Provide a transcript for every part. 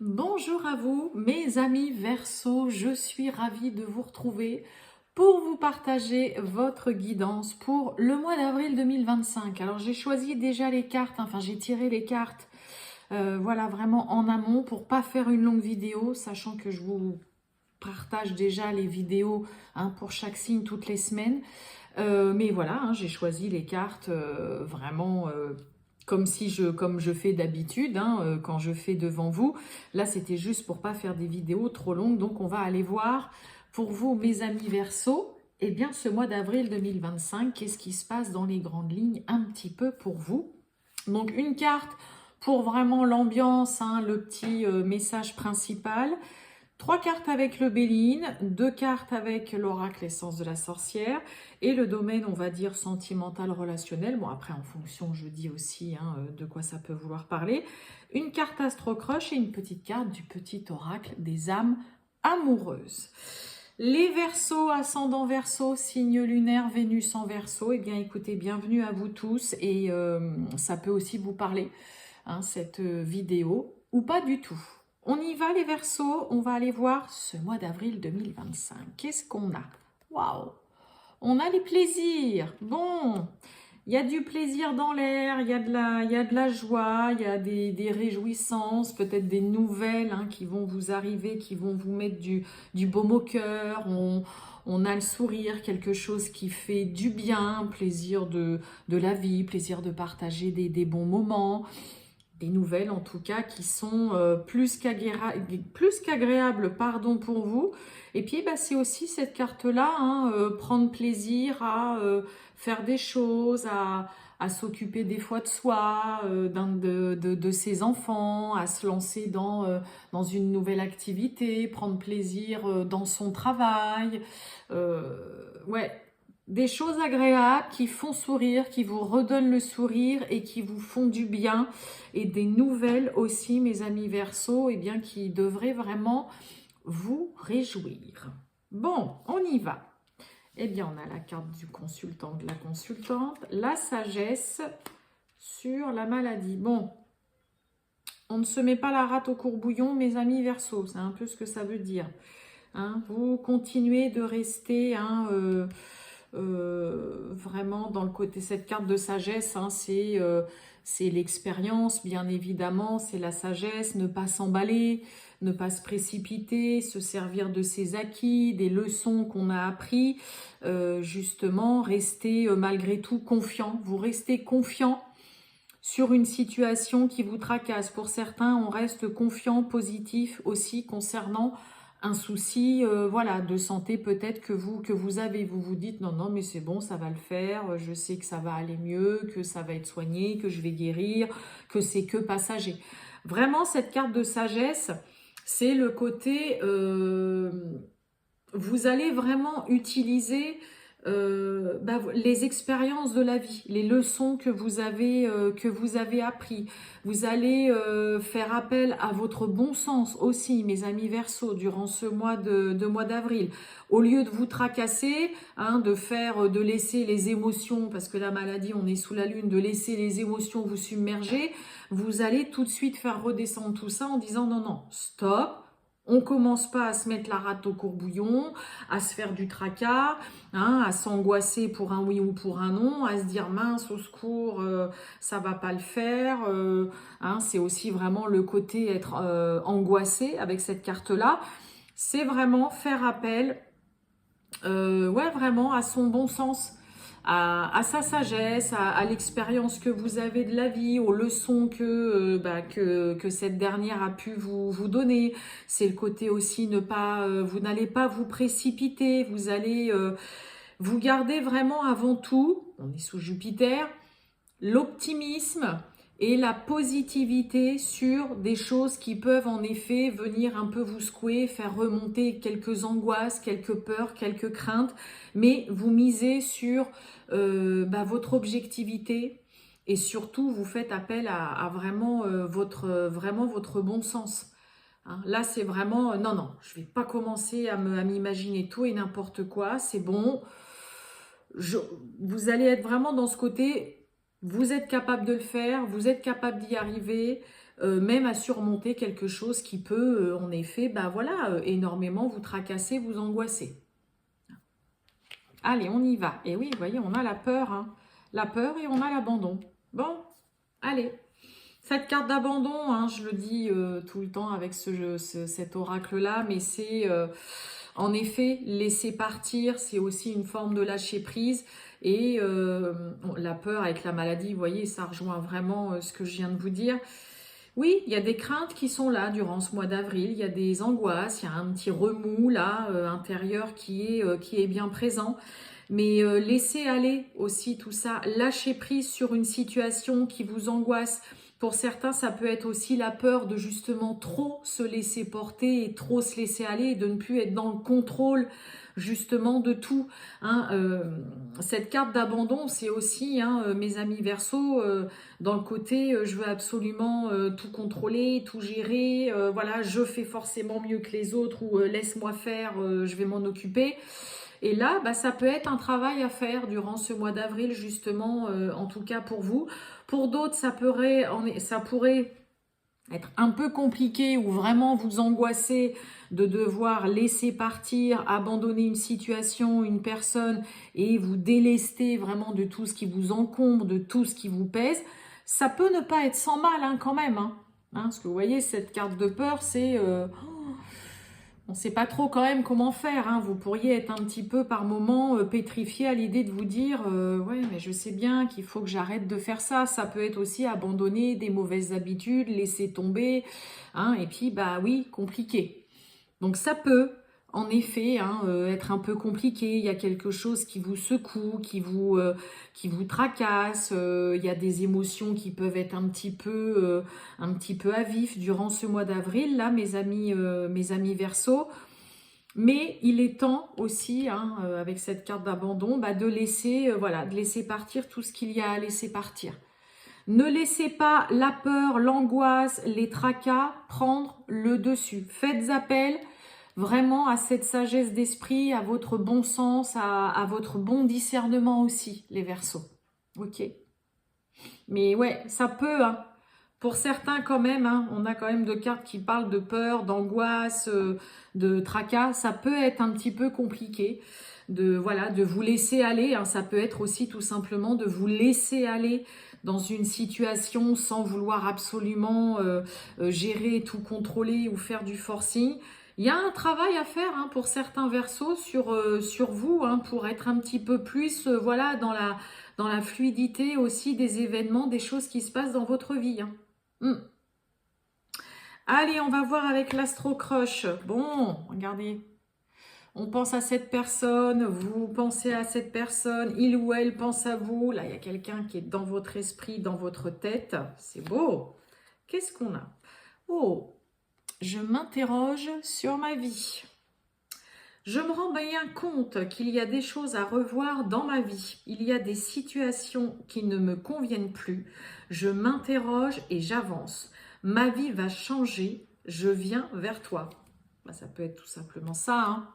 Bonjour à vous, mes amis Verseau, je suis ravie de vous retrouver pour vous partager votre guidance pour le mois d'avril 2025. Alors j'ai choisi déjà les cartes, enfin j'ai tiré les cartes, voilà vraiment en amont pour pas faire une longue vidéo, sachant que je vous partage déjà les vidéos pour chaque signe toutes les semaines. Mais voilà, j'ai choisi les cartes vraiment comme je fais d'habitude, quand je fais devant vous. Là, c'était juste pour pas faire des vidéos trop longues. Donc, on va aller voir pour vous, mes amis Verseau, eh bien, ce mois d'avril 2025, qu'est-ce qui se passe dans les grandes lignes un petit peu pour vous. Donc, une carte pour vraiment l'ambiance, le petit message principal. Trois cartes avec le Béline, deux cartes avec l'oracle essence de la sorcière et le domaine, on va dire, sentimental, relationnel. Bon, après, en fonction, je dis aussi de quoi ça peut vouloir parler. Une carte astro-crush et une petite carte du petit oracle des âmes amoureuses. Les Verseaux, ascendant Verseau, signe lunaire, Vénus en Verseau, eh bien, écoutez, bienvenue à vous tous et ça peut aussi vous parler, cette vidéo, ou pas du tout. On y va les Verseaux, on va aller voir ce mois d'avril 2025. Qu'est-ce qu'on a? Waouh! On a les plaisirs. Bon, il y a du plaisir dans l'air, il y a de la joie, il y a des réjouissances, peut-être des nouvelles qui vont vous arriver, qui vont vous mettre du baume au cœur. On a le sourire, quelque chose qui fait du bien, plaisir de la vie, plaisir de partager des bons moments. Des nouvelles en tout cas qui sont plus qu'agréables pour vous. Et puis c'est aussi cette carte-là, prendre plaisir à faire des choses, à s'occuper des fois de soi, de ses enfants, à se lancer dans une nouvelle activité, prendre plaisir dans son travail. Ouais, des choses agréables qui font sourire, qui vous redonnent le sourire et qui vous font du bien. Et des nouvelles aussi, mes amis Verseau, bien, qui devraient vraiment vous réjouir. Bon, on y va. Eh bien, on a la carte du consultant, de la consultante, la sagesse sur la maladie. Bon, on ne se met pas la rate au courbouillon, mes amis Verseau, c'est un peu ce que ça veut dire. Vous continuez de rester vraiment dans le côté, cette carte de sagesse, c'est l'expérience, bien évidemment, c'est la sagesse, ne pas s'emballer, ne pas se précipiter, se servir de ses acquis, des leçons qu'on a appris, justement, rester malgré tout confiant. Vous restez confiant sur une situation qui vous tracasse. Pour certains, on reste confiant, positif aussi concernant un souci voilà, de santé peut-être que vous avez. Vous vous dites non, non, mais c'est bon, ça va le faire, je sais que ça va aller mieux, que ça va être soigné, que je vais guérir, que c'est que passager. Vraiment, cette carte de sagesse, c'est le côté, vous allez vraiment utiliser les expériences de la vie, les leçons que vous avez appris. Vous allez faire appel à votre bon sens aussi, mes amis Verseau, durant ce mois de mois d'avril. Au lieu de vous tracasser, de laisser les émotions, parce que la maladie, on est sous la lune, de laisser les émotions vous submerger, vous allez tout de suite faire redescendre tout ça en disant non, non, stop. On commence pas à se mettre la rate au courbouillon, à se faire du tracas, à s'angoisser pour un oui ou pour un non, à se dire mince au secours, ça va pas le faire. C'est aussi vraiment le côté être angoissé avec cette carte-là. C'est vraiment faire appel, vraiment à son bon sens, à sa sagesse, à l'expérience que vous avez de la vie, aux leçons que cette dernière a pu vous donner. C'est le côté aussi vous n'allez pas vous précipiter, vous allez vous garder vraiment avant tout, on est sous Jupiter, l'optimisme et la positivité sur des choses qui peuvent en effet venir un peu vous secouer, faire remonter quelques angoisses, quelques peurs, quelques craintes, mais vous misez sur votre objectivité et surtout vous faites appel à vraiment, vraiment votre bon sens. Là, c'est vraiment, non, non, je vais pas commencer à m'imaginer tout et n'importe quoi, c'est bon. Vous allez être vraiment dans ce côté, vous êtes capable de le faire, vous êtes capable d'y arriver, même à surmonter quelque chose qui peut, en effet, bah voilà, énormément vous tracasser, vous angoisser. Allez, on y va. Et oui, vous voyez, on a la peur, hein. La peur et on a l'abandon. Bon, allez. Cette carte d'abandon, hein, je le dis tout le temps avec cet oracle-là, mais c'est en effet laisser partir, c'est aussi une forme de lâcher prise. Et la peur avec la maladie, vous voyez, ça rejoint vraiment ce que je viens de vous dire. Oui, il y a des craintes qui sont là durant ce mois d'avril, il y a des angoisses, il y a un petit remous là, intérieur qui est bien présent. Mais laissez aller aussi tout ça, lâcher prise sur une situation qui vous angoisse. Pour certains, ça peut être aussi la peur de justement trop se laisser porter et trop se laisser aller et de ne plus être dans le contrôle justement de tout. Hein. Cette carte d'abandon, c'est aussi, hein, mes amis Verseau, dans le côté je veux absolument tout contrôler, tout gérer, voilà, je fais forcément mieux que les autres ou laisse-moi faire, je vais m'en occuper. Et là, bah, ça peut être un travail à faire durant ce mois d'avril, justement, en tout cas pour vous. Pour d'autres, ça pourrait être un peu compliqué ou vraiment vous angoisser de devoir laisser partir, abandonner une situation, une personne et vous délester vraiment de tout ce qui vous encombre, de tout ce qui vous pèse. Ça peut ne pas être sans mal, hein, quand même. Hein. Parce que vous voyez, cette carte de peur, c'est... on ne sait pas trop quand même comment faire. Hein. Vous pourriez être un petit peu par moment pétrifié à l'idée de vous dire ouais, mais je sais bien qu'il faut que j'arrête de faire ça. Ça peut être aussi abandonner des mauvaises habitudes, laisser tomber. Hein, et puis, bah oui, compliqué. Donc ça peut, en effet, hein, être un peu compliqué. Il y a quelque chose qui vous secoue, qui vous tracasse. Il y a des émotions qui peuvent être un petit peu à vif durant ce mois d'avril, là, mes amis Verseau. Mais il est temps aussi, hein, avec cette carte d'abandon, bah, de laisser partir tout ce qu'il y a à laisser partir. Ne laissez pas la peur, l'angoisse, les tracas prendre le dessus. Faites appel vraiment à cette sagesse d'esprit, à votre bon sens, à votre bon discernement aussi, les Verseaux. Ok. Mais ouais, ça peut, hein. Pour certains quand même, hein, on a quand même de cartes qui parlent de peur, d'angoisse, de tracas. Ça peut être un petit peu compliqué de vous laisser aller. Hein. Ça peut être aussi tout simplement de vous laisser aller dans une situation sans vouloir absolument gérer, tout contrôler ou faire du forcing. Il y a un travail à faire, hein, pour certains Verseaux sur vous, hein, pour être un petit peu plus dans la fluidité aussi des événements, des choses qui se passent dans votre vie. Hein. Allez, on va voir avec l'Astro Crush. Bon, regardez. On pense à cette personne, vous pensez à cette personne, il ou elle pense à vous. Là, il y a quelqu'un qui est dans votre esprit, dans votre tête. C'est beau. Qu'est-ce qu'on a? Oh, je m'interroge sur ma vie. Je me rends bien compte qu'il y a des choses à revoir dans ma vie. Il y a des situations qui ne me conviennent plus. Je m'interroge et j'avance. Ma vie va changer. Je viens vers toi. Bah, ça peut être tout simplement ça, hein.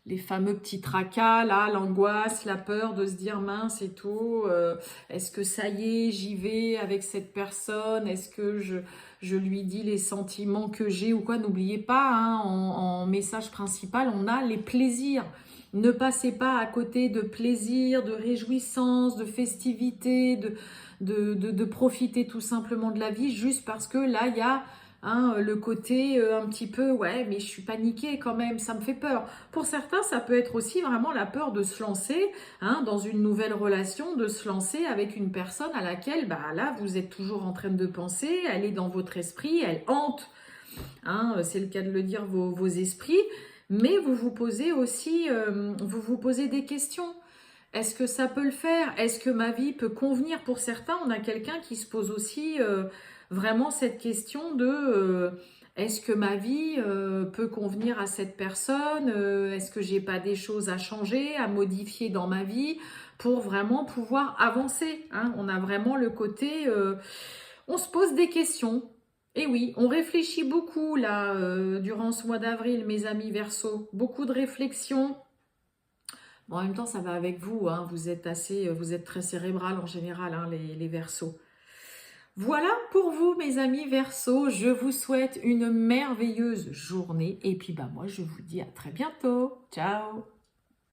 Les fameux petits tracas, là, l'angoisse, la peur de se dire mince et tout. Est-ce que ça y est, j'y vais avec cette personne? Est-ce que je lui dis les sentiments que j'ai ou quoi? N'oubliez pas, hein, en message principal, on a les plaisirs. Ne passez pas à côté de plaisir, de réjouissance, de festivité, de profiter tout simplement de la vie juste parce que là, il y a le côté un petit peu, ouais, mais je suis paniquée quand même, ça me fait peur. Pour certains, ça peut être aussi vraiment la peur de se lancer dans une nouvelle relation, de se lancer avec une personne à laquelle, bah là, vous êtes toujours en train de penser, elle est dans votre esprit, elle hante, c'est le cas de le dire, vos esprits, mais vous vous posez aussi, vous posez des questions. Est-ce que ça peut le faire? Est-ce que ma vie peut convenir? Pour certains, on a quelqu'un qui se pose aussi vraiment cette question de est-ce que ma vie peut convenir à cette personne? Est-ce que j'ai pas des choses à changer, à modifier dans ma vie pour vraiment pouvoir avancer, hein? On a vraiment le côté, on se pose des questions. Et oui, on réfléchit beaucoup là durant ce mois d'avril, mes amis Verseau. Beaucoup de réflexions. Bon, en même temps, ça va avec vous, hein. Vous êtes très cérébral en général, hein, les Verseaux. Voilà pour vous, mes amis Verseau. Je vous souhaite une merveilleuse journée. Et puis, bah, moi, je vous dis à très bientôt. Ciao!